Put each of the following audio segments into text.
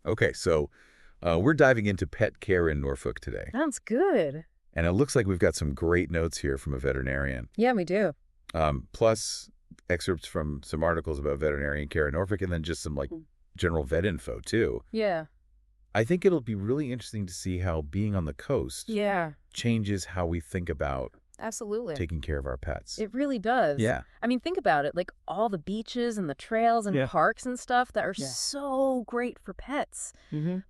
Okay, so we're diving into pet care in Norfolk today. Sounds good. And it looks like we've got some great notes here from a veterinarian. Yeah, we do. Plus excerpts from some articles about veterinarian care in Norfolk and then just some general vet info too. Yeah. I think it'll be really interesting to see how being on the coast Yeah. changes how we think about Absolutely. taking care of our pets. It really does. Yeah. I mean, think about it. Like all the beaches and the trails and parks and stuff that are so great for pets.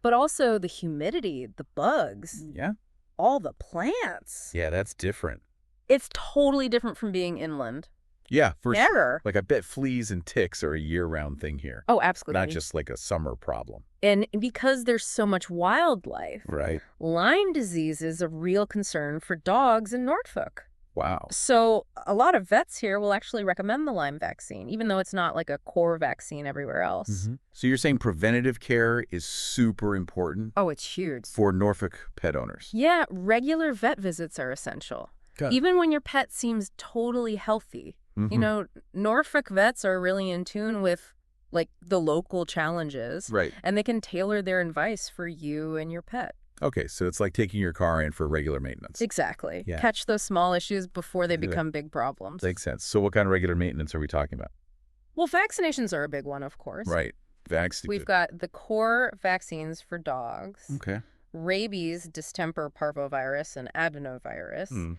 But also the humidity, the bugs, Yeah. all the plants. Yeah, that's different. It's totally different from being inland. Yeah, for sure. Never. Like I bet fleas and ticks are a year-round thing here. Oh, absolutely. Not just like a summer problem. And because there's so much wildlife, Right. Lyme disease is a real concern for dogs in Norfolk. Wow. So a lot of vets here will actually recommend the Lyme vaccine, even though it's not like a core vaccine everywhere else. So you're saying preventative care is super important Oh, it's huge. for Norfolk pet owners? Yeah, regular vet visits are essential. Got it. Even when your pet seems totally healthy. You know, Norfolk vets are really in tune with like the local challenges. Right. And they can tailor their advice for you and your pet. Okay, so it's like taking your car in for regular maintenance. Exactly. Yeah. Catch those small issues before they Yeah. become big problems. Makes sense. So what kind of regular maintenance are we talking about? Well, vaccinations are a big one, of course. Right. We've got the core vaccines for dogs, Okay. rabies, distemper parvovirus, and adenovirus.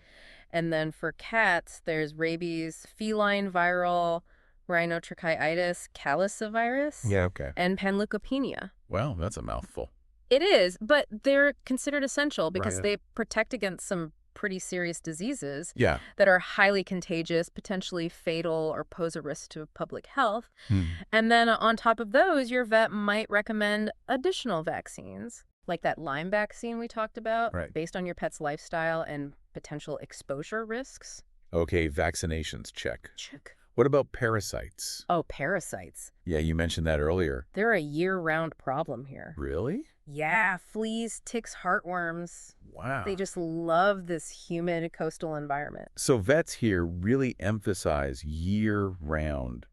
And then for cats, there's rabies, feline viral, rhinotracheitis, calicivirus, Okay. and panleukopenia. Well, that's a mouthful. It is, but they're considered essential because Right. they protect against some pretty serious diseases Yeah. that are highly contagious, potentially fatal, or pose a risk to public health. And then on top of those, your vet might recommend additional vaccines, like that Lyme vaccine we talked about, Right. based on your pet's lifestyle and potential exposure risks. Okay, vaccinations, check. Check. What about parasites? Oh, parasites. Yeah, you mentioned that earlier. They're a year-round problem here. Really? Yeah, fleas, ticks, heartworms. Wow. They just love this humid coastal environment. So vets here really emphasize year-round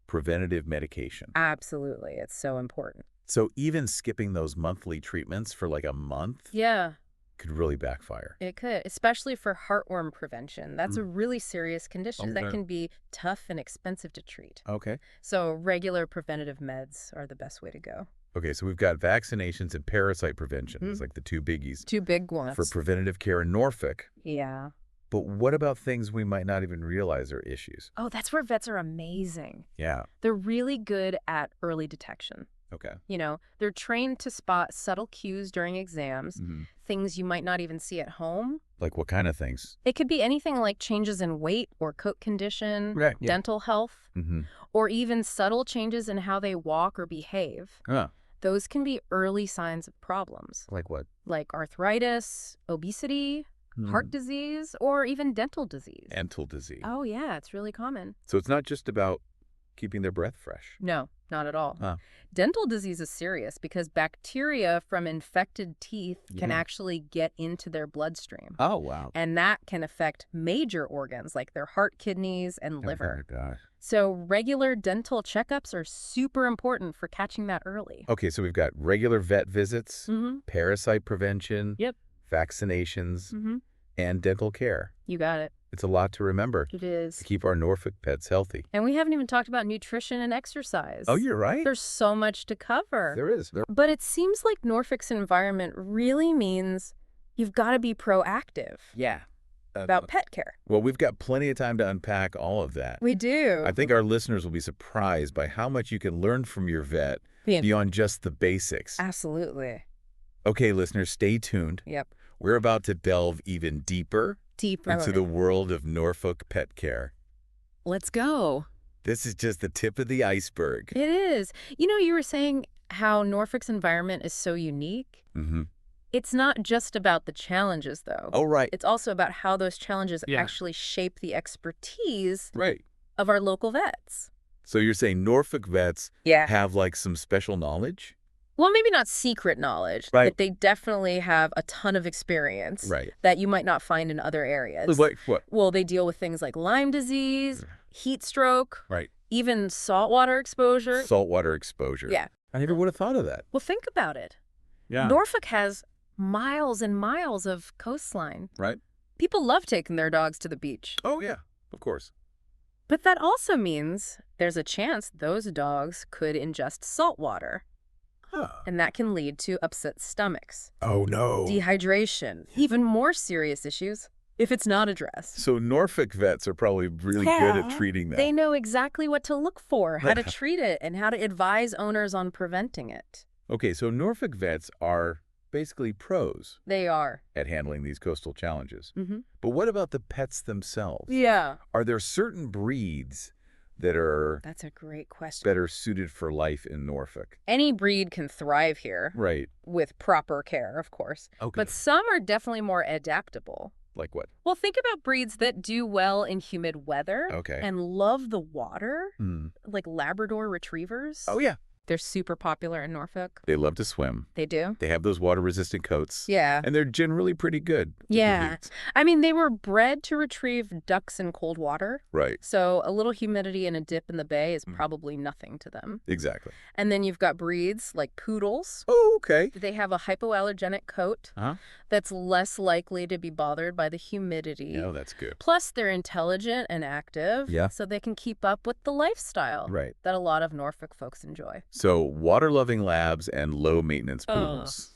preventative medication. Absolutely. It's so important. So even skipping those monthly treatments for like a month Yeah, could really backfire. it could, especially for heartworm prevention. That's a really serious condition that Okay. can be tough and expensive to treat. Okay. So regular preventative meds are the best way to go. Okay, so we've got vaccinations and parasite prevention. It's like the two biggies Two big ones. for preventative care in Norfolk. Yeah. But what about things we might not even realize are issues? Oh, that's where vets are amazing. Yeah. They're really good at early detection. Okay. You know, they're trained to spot subtle cues during exams, things you might not even see at home. Like what kind of things? It could be anything like changes in weight or coat condition, Right, yeah. dental health, Mm-hmm. or even subtle changes in how they walk or behave. Those can be early signs of problems, Like what? like arthritis, obesity, heart disease, or even dental disease. Dental disease. Oh, yeah, it's really common. So it's not just about keeping their breath fresh. No, not at all. Huh. Dental disease is serious because bacteria from infected teeth can actually get into their bloodstream. Oh, wow. And that can affect major organs like their heart, kidneys, and liver. Oh, my gosh. So regular dental checkups are super important for catching that early. Okay, so we've got regular vet visits, Mm-hmm. parasite prevention, Yep. vaccinations, Mm-hmm. and dental care. You got it. It's a lot to remember It is. to keep our Norfolk pets healthy. And we haven't even talked about nutrition and exercise. Oh, you're right. There's so much to cover. There is. But it seems like Norfolk's environment really means you've got to be proactive Yeah. about pet care. Well, we've got plenty of time to unpack all of that. We do. I think our listeners will be surprised by how much you can learn from your vet beyond just the basics. Absolutely. Okay, listeners, stay tuned. Yep. We're about to delve even deeper Deeper. into the world of Norfolk pet care. Let's go. This is just the tip of the iceberg. It is. You know, you were saying how Norfolk's environment is so unique. Mm-hmm. It's not just about the challenges, though. Oh, right. It's also about how those challenges actually shape the expertise Right. of our local vets. So you're saying Norfolk vets Yeah. have like some special knowledge? Well, maybe not secret knowledge, Right. but they definitely have a ton of experience Right. that you might not find in other areas. Like what? Well, they deal with things like Lyme disease, heat stroke, Right. even saltwater exposure. Saltwater exposure. Yeah. I never would have thought of that. Well, think about it. Yeah. Norfolk has miles and miles of coastline. Right. People love taking their dogs to the beach. Oh, yeah, of course. But that also means there's a chance those dogs could ingest salt water. Huh. And that can lead to upset stomachs, Oh, no. dehydration, even more serious issues if it's not addressed. So Norfolk vets are probably really good at treating that. They know exactly what to look for, how to treat it, and how to advise owners on preventing it. Okay, so Norfolk vets are basically pros They are. at handling these coastal challenges. Mm-hmm. But what about the pets themselves? Yeah. Are there certain breeds that are That's a great question. better suited for life in Norfolk? Any breed can thrive here, Right. with proper care, of course. Okay. But some are definitely more adaptable. Like what? Well, think about breeds that do well in humid weather Okay. and love the water, Hmm. like Labrador retrievers. Oh, yeah. They're super popular in Norfolk. They love to swim. They do? They have those water-resistant coats. Yeah. And they're generally pretty good. at the Yeah. heat. I mean, they were bred to retrieve ducks in cold water. Right. So a little humidity and a dip in the bay is probably nothing to them. Exactly. And then you've got breeds like poodles. Oh, okay. They have a hypoallergenic coat Uh-huh. that's less likely to be bothered by the humidity. Yeah, that's good. Plus, they're intelligent and active, Yeah. so they can keep up with the lifestyle Right. that a lot of Norfolk folks enjoy. So water-loving labs and low-maintenance poodles.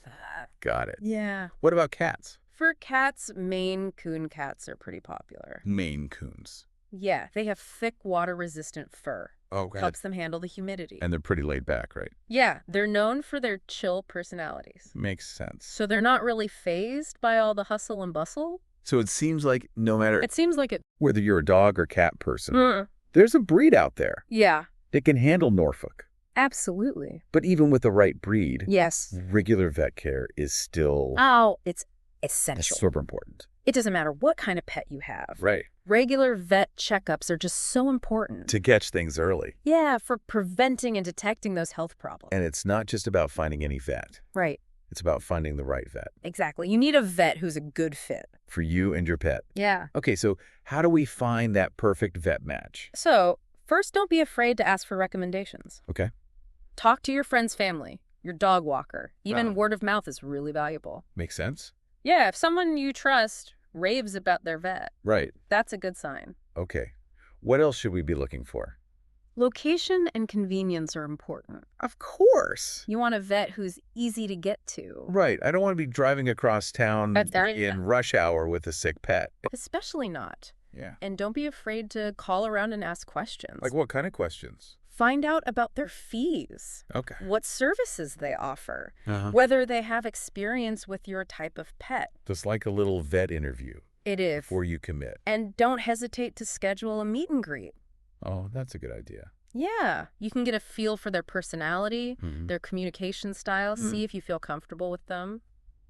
Got it. Yeah. What about cats? For cats, Maine Coon cats are pretty popular. Maine Coons. Yeah, they have thick, water-resistant fur. Oh, Helps them handle the humidity. And they're pretty laid back, right? Yeah, they're known for their chill personalities. Makes sense. So they're not really fazed by all the hustle and bustle. So it seems like no matter It seems like it... whether you're a dog or cat person, Mm. there's a breed out there Yeah, that can handle Norfolk. absolutely. But even with the right breed, Yes. regular vet care is still Oh, it's essential. super important. It doesn't matter what kind of pet you have. Right. Regular vet checkups are just so important. To catch things early. Yeah, for preventing and detecting those health problems. And it's not just about finding any vet. Right, It's about finding the right vet exactly. You need a vet who's a good fit. for you and your pet. Yeah. Okay, so how do we find that perfect vet match? So, first, don't be afraid to ask for recommendations. Okay. Talk to your friend's family, your dog walker. Even Ah. word of mouth is really valuable. Makes sense? Yeah, if someone you trust raves about their vet, Right. that's a good sign. Okay. What else should we be looking for? Location and convenience are important. Of course. You want a vet who's easy to get to. Right. I don't want to be driving across town That's right. in rush hour with a sick pet. Especially not. Yeah. And don't be afraid to call around and ask questions. Like what kind of questions? Find out about their fees, Okay. what services they offer, Uh-huh. whether they have experience with your type of pet. Just like a little vet interview It is. before you commit. And don't hesitate to schedule a meet and greet. Oh, that's a good idea. Yeah, you can get a feel for their personality, Mhm. their communication style, see if you feel comfortable with them.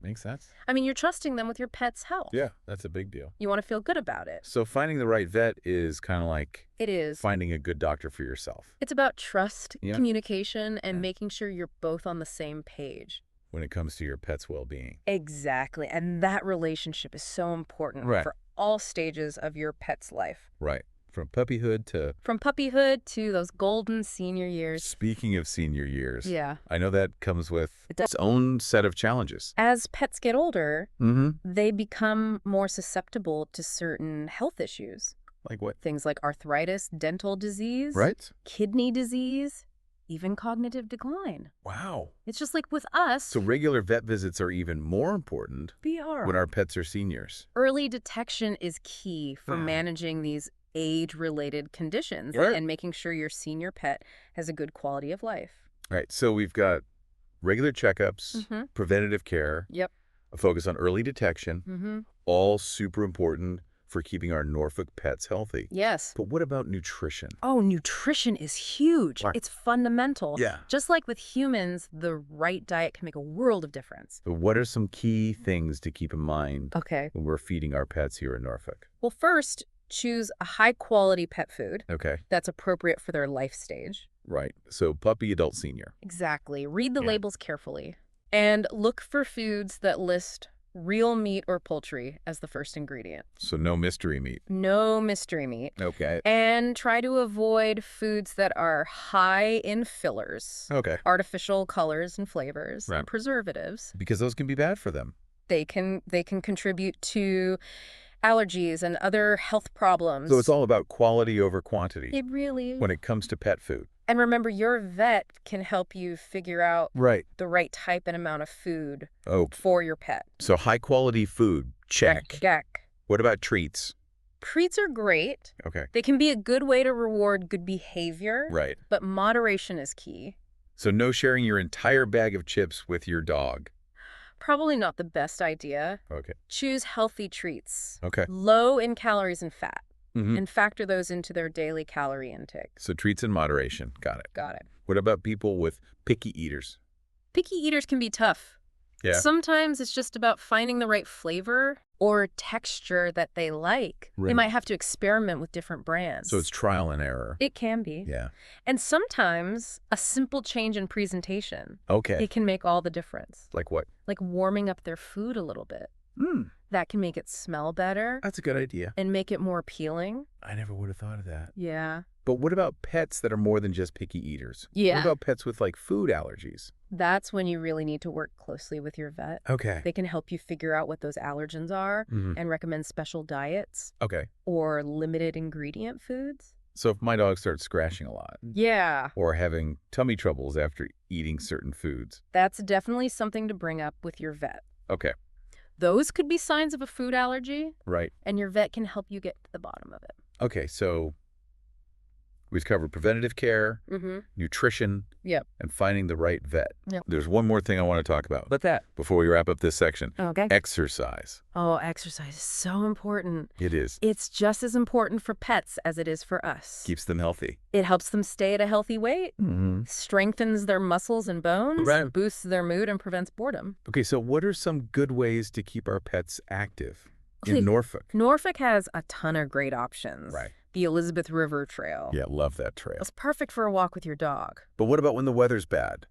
Makes sense. I mean, you're trusting them with your pet's health. Yeah, that's a big deal. You want to feel good about it. So finding the right vet is kind of like It is. finding a good doctor for yourself It's about trust, Yeah. communication, and Yeah. making sure you're both on the same page. when it comes to your pet's well-being. Exactly. And that relationship is so important Right. for all stages of your pet's life. Right. From puppyhood to, From puppyhood to those golden senior years. speaking of senior years, Yeah. I know that comes with It does. its own set of challenges. As pets get older, Mm-hmm. they become more susceptible to certain health issues. Like what? Things like arthritis, dental disease, Right? kidney disease, even cognitive decline. Wow. It's just like with us, So regular vet visits are even more important BR. when our pets are seniors. Early detection is key for Ah. managing these age-related conditions Right. and making sure your senior pet has a good quality of life. All right. So we've got regular checkups, Mhm. preventative care, Yep. a focus on early detection, Mm-hmm. all super important for keeping our Norfolk pets healthy. Yes. But what about nutrition? Oh, nutrition is huge. Right. It's fundamental. Yeah. Just like with humans, the right diet can make a world of difference. But what are some key things to keep in mind Okay. when we're feeding our pets here in Norfolk? Well, first, choose a high-quality pet food Okay. that's appropriate for their life stage. Right. So puppy, adult, senior. Exactly. Read the Yeah. labels carefully. And look for foods that list real meat or poultry as the first ingredient. So no mystery meat. No mystery meat. Okay. And try to avoid foods that are high in fillers, Okay. artificial colors and flavors, Right. and preservatives. Because those can be bad for them. They can contribute to allergies and other health problems. So it's all about quality over quantity It really... when it comes to pet food. And remember, your vet can help you figure out Right. the right type and amount of food Oh, for your pet. so high quality food, check. Check. What about treats? Treats are great. Okay. They can be a good way to reward good behavior, Right. but moderation is key. So no sharing your entire bag of chips with your dog. Probably not the best idea. Okay. Choose healthy treats, Okay. low in calories and fat, Mm-hmm. and factor those into their daily calorie intake. So treats in moderation. Got it. Got it. What about people with picky eaters? Picky eaters can be tough. Yeah. Sometimes it's just about finding the right flavor or texture that they like. They Right. might have to experiment with different brands. So it's trial and error. It can be. Yeah. And sometimes a simple change in presentation, Okay. it can make all the difference. Like what? Like warming up their food a little bit. That can make it smell better That's a good idea. and make it more appealing. I never would have thought of that. Yeah. But what about pets that are more than just picky eaters? Yeah. What about pets with like food allergies? That's when you really need to work closely with your vet. Okay. They can help you figure out what those allergens are and recommend special diets Okay. or limited ingredient foods. So if my dog starts scratching a lot Yeah. or having tummy troubles after eating certain foods. That's definitely something to bring up with your vet. Okay. Those could be signs of a food allergy, Right. and your vet can help you get to the bottom of it. Okay. So we've covered preventative care, Mm-hmm. nutrition, Yep. and finding the right vet. Yep. There's one more thing I want to talk about. What's that? Before we wrap up this section. Okay. Exercise. Oh, exercise is so important. It is. It's just as important for pets as it is for us. Keeps them healthy. It helps them stay at a healthy weight, Mm-hmm. strengthens their muscles and bones, Right. boosts their mood, and prevents boredom. Okay, so what are some good ways to keep our pets active Okay. in Norfolk? Norfolk has a ton of great options. Right. The Elizabeth River Trail. Yeah, love that trail. It's perfect for a walk with your dog. But what about when the weather's bad?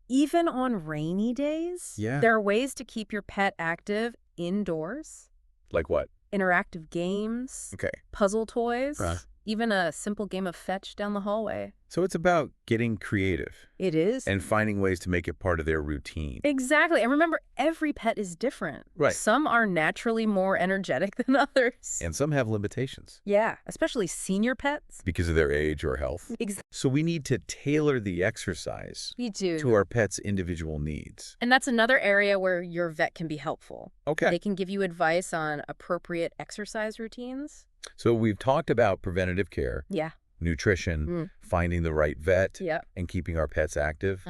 Even on rainy days, Yeah. there are ways to keep your pet active indoors. Like what? Interactive games, Okay. puzzle toys, Uh. even a simple game of fetch down the hallway. So it's about getting creative It is. and finding ways to make it part of their routine. Exactly. And remember, every pet is different. Right. Some are naturally more energetic than others. And some have limitations Yeah, especially senior pets. because of their age or health. Exactly. So we need to tailor the exercise We do. to our pet's individual needs. And that's another area where your vet can be helpful. Okay. They can give you advice on appropriate exercise routines. So we've talked about preventative care, Yeah. nutrition, finding the right vet, Yeah. and keeping our pets active.